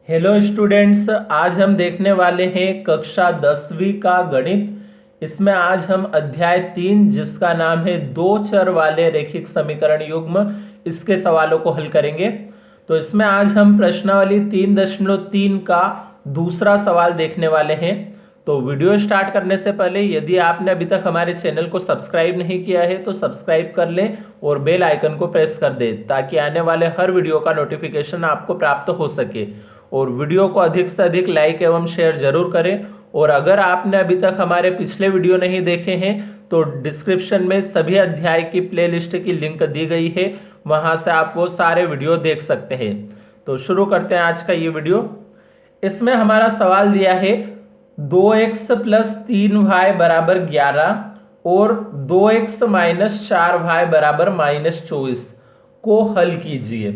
Hello students, आज हम देखने वाले हैं कक्षा 10वीं का गणित। इसमें आज हम अध्याय 3 जिसका नाम है दो चर वाले रैखिक समीकरण युग्म, इसके सवालों को हल करेंगे। तो इसमें आज हम प्रश्नावली 3.3 का दूसरा सवाल देखने वाले हैं। तो वीडियो स्टार्ट करने से पहले यदि आपने अभी तक हमारे चैनल को सब्सक्राइब नहीं किया है तो सब्सक्राइब कर लें और बेल आइकन को प्रेस कर दें ताकि आने वाले हर वीडियो का नोटिफिकेशन आपको प्राप्त हो सके। और वीडियो को अधिक से अधिक लाइक एवं शेयर जरूर करें। और अगर आपने अभी तक हमारे पिछले वीडियो नहीं देखे हैं तो डिस्क्रिप्शन में सभी अध्याय की प्लेलिस्ट की लिंक दी गई है, वहां से आप वो सारे वीडियो देख सकते हैं। तो शुरू करते हैं आज का ये वीडियो। इसमें हमारा सवाल दिया है 2x + 3y = 11 और 2x - 4y = -24 को हल कीजिए।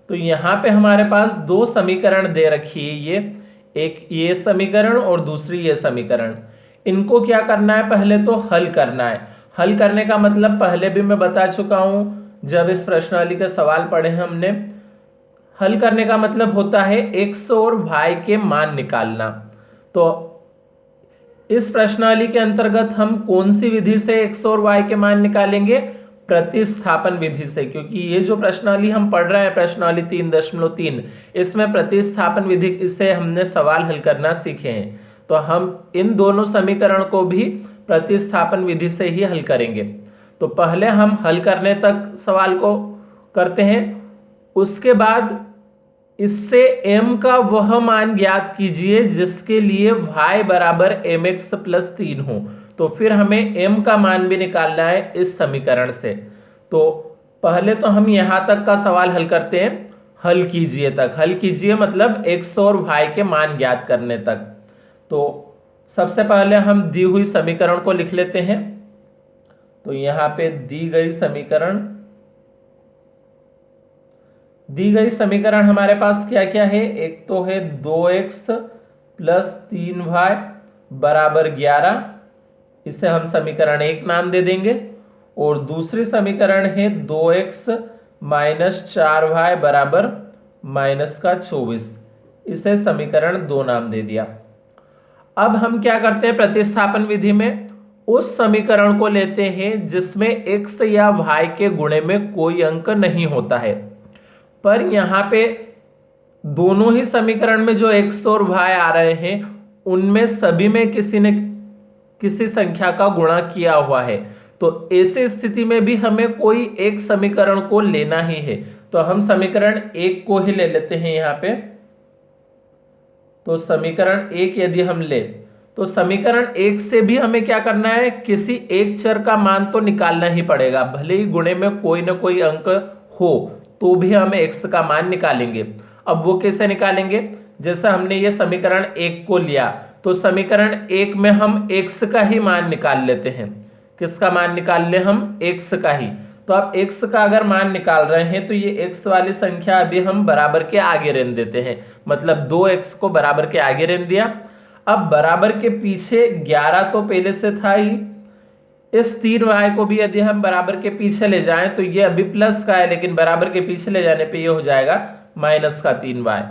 तो यहाँ पे हमारे पास दो समीकरण दे रखी है, एक ये समीकरण और दूसरी ये समीकरण। इनको क्या करना है, पहले तो हल करना है। हल करने का मतलब पहले भी मैं बता चुका हूं जब इस प्रश्नावली के सवाल पढ़े हैं हमने। हल करने का मतलब होता है x और y के मान निकालना। तो इस प्रश्नावली के अंतर्गत हम कौन सी विधि से x और y के मान निकालेंगे? प्रतिस्थापन विधि से, क्योंकि ये जो प्रश्नावली हम पढ़ रहे हैं प्रश्नावली 3.3, इसमें प्रतिस्थापन विधि से हमने सवाल हल करना सीखे हैं। तो हम इन दोनों समीकरण को भी प्रतिस्थापन विधि से ही हल करेंगे। तो पहले हम हल करने तक सवाल को करते हैं, उसके बाद इससे m का वह मान ज्ञात कीजिए जिसके लिए y = mx + 3 हो। तो फिर हमें m का मान भी निकालना है इस समीकरण से। तो पहले तो हम यहां तक का सवाल हल करते हैं, हल कीजिए तक। हल कीजिए मतलब x और y के मान ज्ञात करने तक। तो सबसे पहले हम दी हुई समीकरण को लिख लेते हैं। तो यहां पे दी गई समीकरण हमारे पास क्या क्या है? एक तो है 2x + 3y = 11, इसे हम समीकरण 1 नाम दे देंगे। और दूसरी समीकरण है 2x - 4y = -24, इसे समीकरण 2 नाम दे दिया। अब हम क्या करते हैं, प्रतिस्थापन विधि में उस समीकरण को लेते हैं जिसमें x या y के गुणे में कोई अंक नहीं होता है। पर यहां पे दोनों ही समीकरण में जो x और y आ रहे हैं उनमें सभी में किसी ने किसी संख्या का गुणा किया हुआ है। तो ऐसी स्थिति में भी हमें कोई एक समीकरण को लेना ही है। तो हम समीकरण 1 को ही ले लेते हैं यहां पे। तो समीकरण 1 यदि हम ले तो समीकरण 1 से भी हमें क्या करना है, किसी एक चर का मान तो निकालना ही पड़ेगा। भले ही गुणे में कोई ना कोई अंक हो तो भी हम x का मान निकालेंगे। अब वो कैसे निकालेंगे? जैसा हमने ये समीकरण 1 को लिया तो समीकरण 1 में हम x का ही मान निकाल लेते हैं। किसका मान निकाल ले हम? x का ही। तो अब x का अगर मान निकाल रहे हैं तो ये x वाली संख्या अभी हम बराबर के आगे रख देते हैं, मतलब 2x को बराबर के आगे रख दिया। अब बराबर के पीछे 11 तो पहले से था ही, इस 3y को भी यदि हम बराबर के पीछे ले जाएं तो ये अभी प्लस का है, लेकिन बराबर के पीछे ले जाने पे ये हो जाएगा -3y।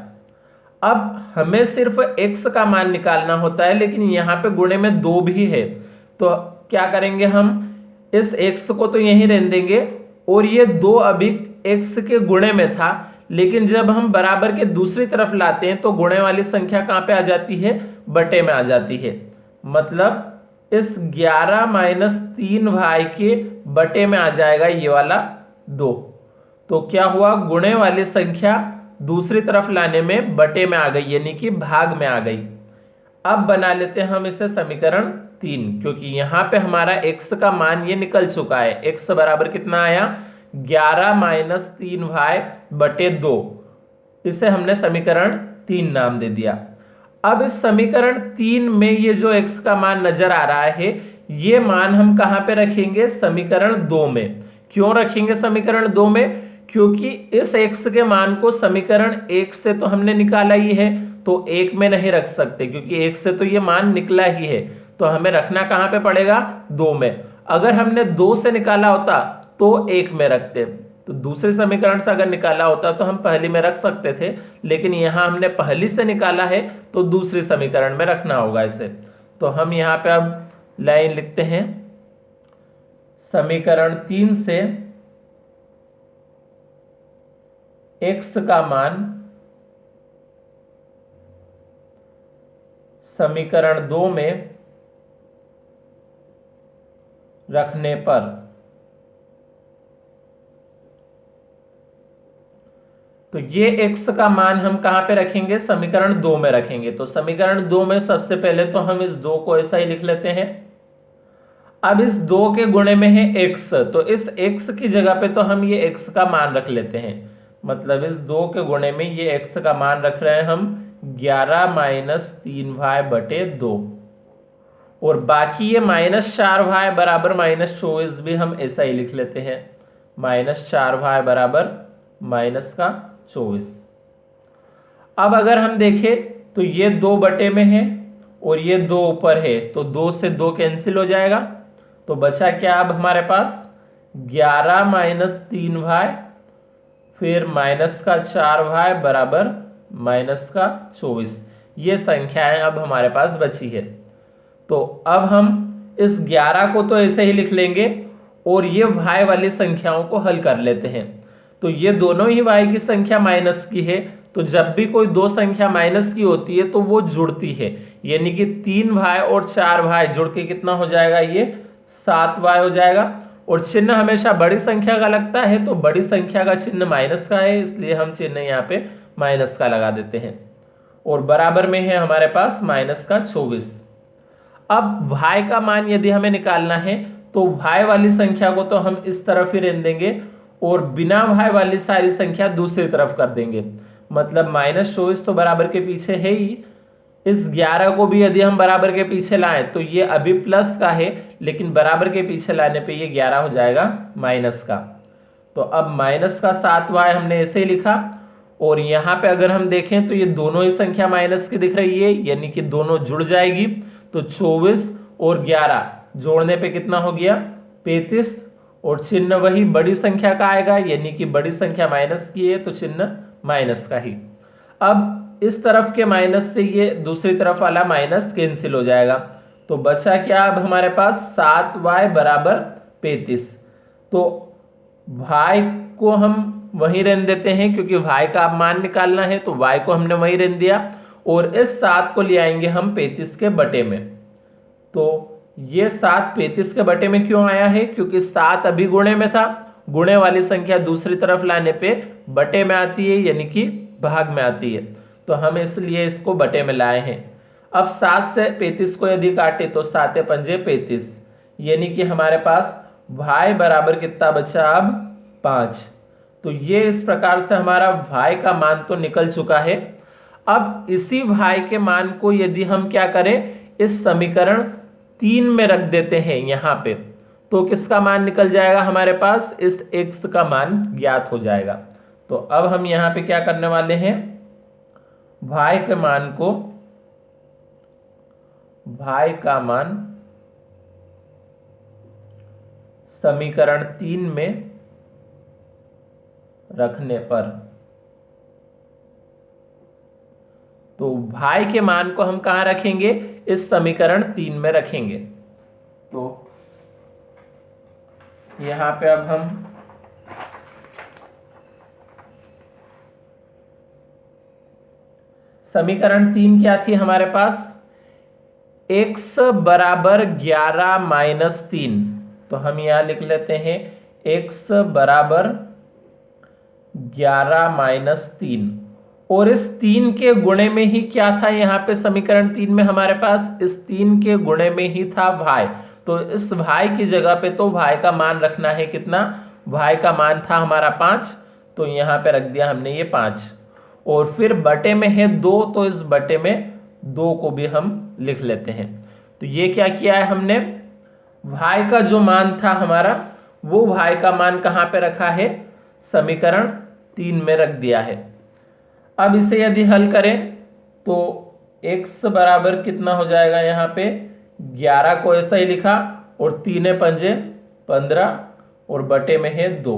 अब हमें सिर्फ x का मान निकालना होता है, लेकिन यहाँ पे गुणे में 2 भी है। तो क्या करेंगे, हम इस x को तो यहीं रहने देंगे और ये 2 अभी x के गुणे में था, लेकिन जब हम बराबर के दूसरी तरफ लाते हैं तो गुणे वाली संख्या कहाँ पे आ जाती है? बटे में आ जाती है। मतलब इस 11 - 3y के बटे में आ जाएगा ये वाला 2। तो क्या हुआ, गुणे वाली संख्या दूसरी तरफ लाने में बटे में आ गई, यानी कि भाग में आ गई। अब बना लेते हैं हम इसे समीकरण 3, क्योंकि यहां पे हमारा x का मान ये निकल चुका है। x बराबर कितना आया? 11 - 3y / 2। इसे हमने समीकरण 3 नाम दे दिया। अब इस समीकरण 3 में ये जो x का मान नजर आ रहा है ये मान हम कहां पे रखेंगे? समीकरण 2 में। क्यों रखेंगे समीकरण 2 में? क्योंकि इस x के मान को समीकरण 1 से तो हमने निकाला ही है, तो 1 में नहीं रख सकते, क्योंकि 1 से तो ये मान निकला ही है। तो हमें रखना कहां पे पड़ेगा? 2 में। अगर हमने 2 से निकाला होता तो 1 में रखते, तो दूसरे समीकरण से अगर निकाला होता तो हम पहली में रख सकते थे, लेकिन यहां हमने पहली से निकाला है तो दूसरे समीकरण में रखना होगा इसे। तो हम यहां पे अब लाइन लिखते हैं, समीकरण 3 से x का मान समीकरण 2 में रखने पर तो ये x का मान हम कहां पे रखेंगे, समीकरण 2 में रखेंगे। तो समीकरण 2 में सबसे पहले तो हम इस 2 को ऐसा ही लिख लेते हैं। अब इस 2 के गुणे में है x, तो इस x की जगह पे तो हम ये x का मान रख लेते हैं। मतलब इस 2 के गुणे में ये x का मान रख रहे हैं हम 11 माइनस 3y बटे 2, और बाकी ये -4y बराबर -24 भी हम ऐसा ही लिख लेते हैं, -4y बराबर -24। अब अगर हम देखें तो ये 2 बटे में है और ये 2 ऊपर है, तो 2 से 2 कैंसिल हो जाएगा। तो बचा क्या अब हमारे पास 11 माइनस 3y फिर -4y बराबर -24। ये संख्याएं अब हमारे पास बची है। तो अब हम इस 11 को तो ऐसे ही लिख लेंगे और ये y वाली संख्याओं को हल कर लेते हैं। तो ये दोनों ही y की संख्या माइनस की है, तो जब भी कोई दो संख्या माइनस की होती है तो वो जुड़ती है, यानी कि 3y और 4y जुड़ के कितना हो जाएगा, ये 7y हो जाएगा। और चिन्ह हमेशा बड़ी संख्या का लगता है, तो बड़ी संख्या का चिन्ह माइनस का है, इसलिए हम चिन्ह यहाँ पे माइनस का लगा देते हैं। और बराबर में है हमारे पास -24। अब y का मान यदि हमें निकालना है तो y वाली संख्या को तो हम इस तरफ ही रहने देंगे और बिना y वाली सारी संख्या दूसरी तरफ कर देंगे। मतलब -24 तो बराबर के पीछे है ही, इस 11 को भी यदि हम बराबर के पीछे लाएं तो ये अभी प्लस का है, लेकिन बराबर के पीछे लाने पे ये 11 हो जाएगा माइनस का। तो अब माइनस का 7y हमने ऐसे ही लिखा, और यहाँ पे अगर हम देखें तो ये दोनों ही संख्या माइनस की दिख रही है, यानी कि दोनों जुड़ जाएगी। तो 24 और 11 जोड़ने पे कितना हो गया 35, और चिन्ह वही बड़ी संख्या का आएगा, यानी कि बड़ी संख्या माइनस की है तो चिन्ह माइनस का ही। अब इस तरफ के माइनस से ये दूसरी तरफ वाला माइनस कैंसिल हो जाएगा। तो बचा क्या अब हमारे पास 7y बराबर 35। तो y को हम वहीं रहने देते हैं, क्योंकि y का मान निकालना है, तो y को हमने वहीं रहने दिया, और इस 7 को ले आएंगे हम 35 के बटे में। तो ये 7 35 के बटे में क्यों आया है, क्योंकि 7 अभी गुणे में था, गुणे वाली संख्या दूसरी तरफ लाने पे बटे में आती है, यानी कि भाग में आती है, तो हम इसलिए इसको बटे में लाए हैं। अब 7 से 35 को यदि काटे तो 7 पंजे 35, यानी कि हमारे पास y बराबर कितना बचा अब 5। तो ये इस प्रकार से हमारा y का मान तो निकल चुका है। अब इसी y के मान को यदि हम क्या करें, इस समीकरण 3 में रख देते हैं यहाँ पे, तो किसका मान निकल जाएगा हमारे पास, इस x का मान ज्ञात हो जाएगा। तो अब हम यहाँ पे क्या करने वाले हैं, y के मान को, y का मान समीकरण 3 में रखने पर, तो y के मान को हम कहां रखेंगे, इस समीकरण 3 में रखेंगे। तो यहां पे अब हम समीकरण 3 क्या थी हमारे पास, x बराबर 11 माइनस 3, तो हम यहां लिख लेते हैं x बराबर 11 माइनस 3, और इस 3 के गुणे में ही क्या था यहाँ पे समीकरण 3 में हमारे पास, इस 3 के गुणे में ही था y। तो इस y की जगह पे तो y का मान रखना है कितना, y का मान था हमारा 5, तो यहाँ पे रख दिया हमने ये 5, और फिर बटे में है 2, तो इस बटे में 2 को भी हम लिख लेते हैं। तो ये क्या किया है हमने, y का जो मान था हमारा, वो y का मान कहाँ पे रखा है, समीकरण 3 में रख दिया है। अब इसे यदि हल करें तो x बराबर कितना हो जाएगा, यहाँ पे 11 को ऐसा ही लिखा, और 3 पंजे 15, और बटे में है 2।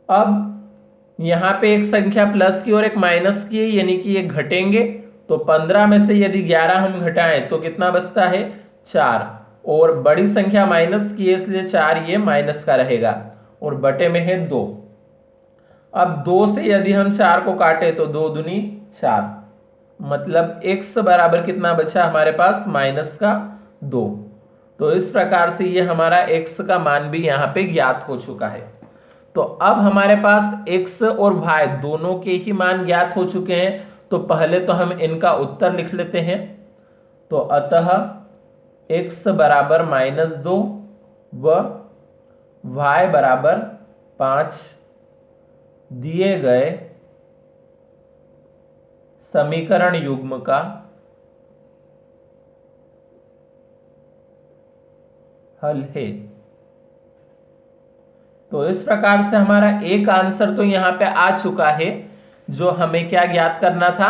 अब यहाँ पे एक संख्या प्लस की और एक माइनस की है, यानी कि ये घटेंगे। तो 15 में से यदि 11 हम घटाएं तो कितना बचता है, 4। और बड़ी संख्या माइनस की है इसलिए 4 ये माइनस का रहेगा और बटे में है 2। अब 2 से यदि हम 4 को काटे तो 2 दूनी 4, मतलब x बराबर कितना बचा हमारे पास, माइनस का 2। तो इस प्रकार से ये हमारा x का मान भी यहाँ पे ज्ञात हो चुका है। तो अब हमारे पास x और y दोनों के ही मान ज्ञात हो चुके हैं। तो पहले तो हम इनका उत्तर लिख लेते हैं। तो अतः x बराबर -2 व y बराबर 5 दिए गए समीकरण युग्म का हल है। तो इस प्रकार से हमारा एक आंसर तो यहां पे आ चुका है। जो हमें क्या ज्ञात करना था,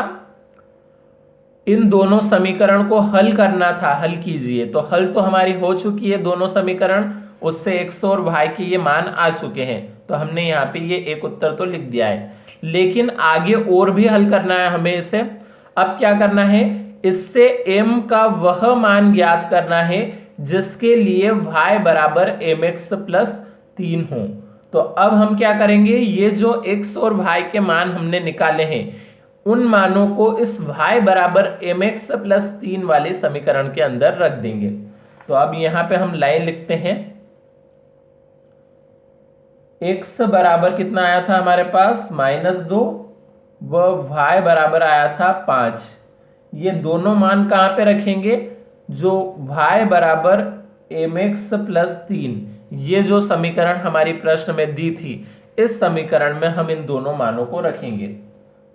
इन दोनों समीकरण को हल करना था। हल कीजिए, तो हल तो हमारी हो चुकी है दोनों समीकरण, उससे x और y के ये मान आ चुके हैं। तो हमने यहाँ पे ये एक उत्तर तो लिख दिया है, लेकिन आगे और भी हल करना है हमें इसे। अब क्या करना है, इससे m का वह मान ज्ञात करना है जिसके लिए y बराबर mx प्लस 3 हो। तो अब हम क्या करेंगे, ये जो x और y के मान हमने निकाले हैं उन मानों को इस y बराबर mx प्लस 3 वाले समीकरण के अंदर रख देंगे। तो अब यहां पे हम लाइन लिखते हैं, x बराबर कितना आया था हमारे पास, -2 व y बराबर आया था 5। ये दोनों मान कहां पे रखेंगे, जो y बराबर mx प्लस 3, ये जो समीकरण हमारी प्रश्न में दी थी, इस समीकरण में हम इन दोनों मानों को रखेंगे।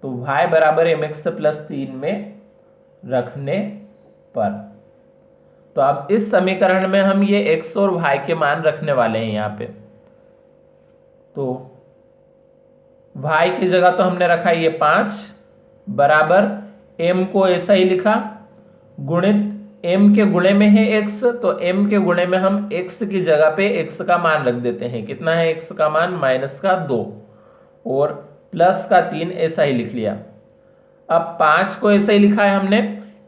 तो y बराबर mx प्लस 3 में रखने पर, तो अब इस समीकरण में हम ये x और y के मान रखने वाले हैं यहाँ पे। तो y की जगह तो हमने रखा ये 5 बराबर m को ऐसा ही लिखा, गुणित m के गुणे में है x, तो m के गुणे में हम x की जगह पे x का मान रख देते हैं। कितना है x का मान, -2 और प्लस का 3, ऐसा ही लिख लिया। अब 5 को ऐसे ही लिखा है हमने,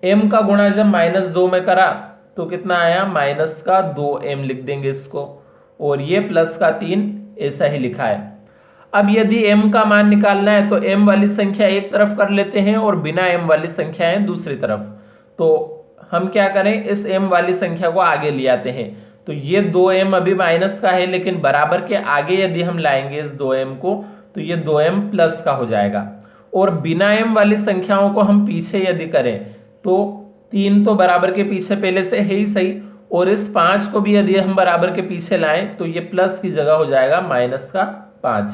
m का गुणा जब -2 में करा तो कितना आया, -2m लिख देंगे इसको, और ये प्लस का 3 ऐसा ही लिखा है। अब यदि m का मान निकालना है तो m वाली संख्या एक तरफ कर लेते हैं और बिना m वाली संख्याएं दूसरी तरफ। तो हम क्या करें, इस m वाली संख्या को आगे ले आते हैं। तो ये 2m अभी माइनस का है, लेकिन बराबर के आगे यदि हम लाएंगे इस 2m को तो ये 2m प्लस का हो जाएगा। और बिना m वाली संख्याओं को हम पीछे यदि करें तो 3 तो बराबर के पीछे पहले से है ही सही, और इस 5 को भी यदि हम बराबर के पीछे लाएं तो ये प्लस की जगह हो जाएगा -5।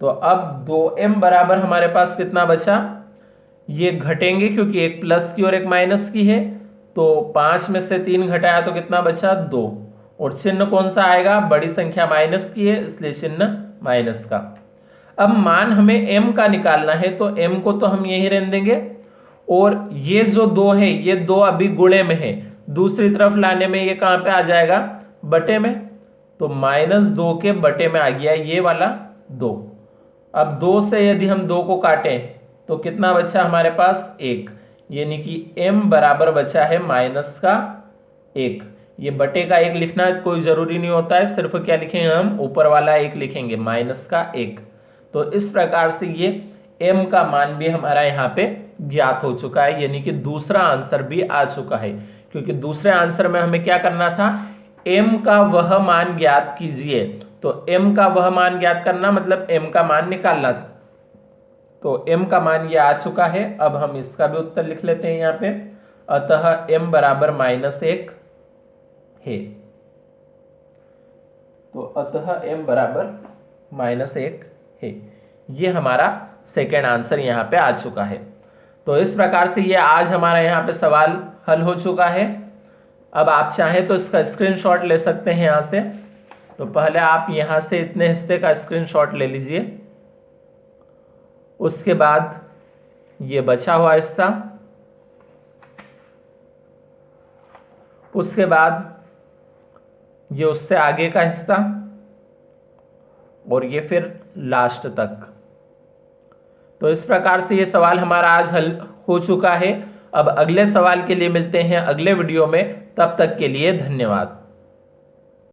तो अब 2m बराबर हमारे पास कितना बचा, ये घटेंगे क्योंकि एक प्लस की और एक माइनस की है। तो 5 में से 3 घटाया तो कितना बचा, 2। और चिन्ह कौन सा आएगा, बड़ी संख्या माइनस की है इसलिए चिन्ह माइनस का। अब मान हमें m का निकालना है, तो m को तो हम यही रहने देंगे, और ये जो 2 है ये 2 अभी गुणे में है, दूसरी तरफ लाने में ये कहां पे आ जाएगा, बटे में। तो -2 के बटे में आ गया ये वाला 2। अब 2 से यदि हम 2 को काटें तो कितना बचा हमारे पास, 1, यानी कि m बराबर बचा है -1। ये बटे का 1 लिखना कोई जरूरी नहीं होता है, सिर्फ क्या लिखेंगे हम, ऊपर वाला 1 लिखेंगे, -1। तो इस प्रकार से ये m का मान भी हमारा यहाँ पे ज्ञात हो चुका है, यानी कि दूसरा आंसर भी आ चुका है। क्योंकि दूसरे आंसर में हमें क्या करना था, m का वह मान ज्ञात कीजिए। तो m का वह मान ज्ञात करना मतलब m का मान निकालना था। तो m का मान ये आ चुका है। अब हम इसका भी उत्तर लिख लेते हैं यहाँ पे, अतः m बराबर -1 है। तो अतः m बराबर -1 है। ये हमारा सेकेंड आंसर यहाँ पे आ चुका है। तो इस प्रकार से ये आज हमारा यहाँ पे सवाल हल हो चुका है। अब आप चाहें तो इसका स्क्रीनशॉट ले सकते हैं यहाँ से। तो पहले आप यहाँ से इतने हिस्से का स्क्रीनशॉट ले लीजिए, उसके बाद ये बचा हुआ हिस्सा, उसके बाद ये उससे आगे का हिस्सा, और ये फिर लास्ट तक। तो इस प्रकार से ये सवाल हमारा आज हल हो चुका है। अब अगले सवाल के लिए मिलते हैं अगले वीडियो में, तब तक के लिए धन्यवाद।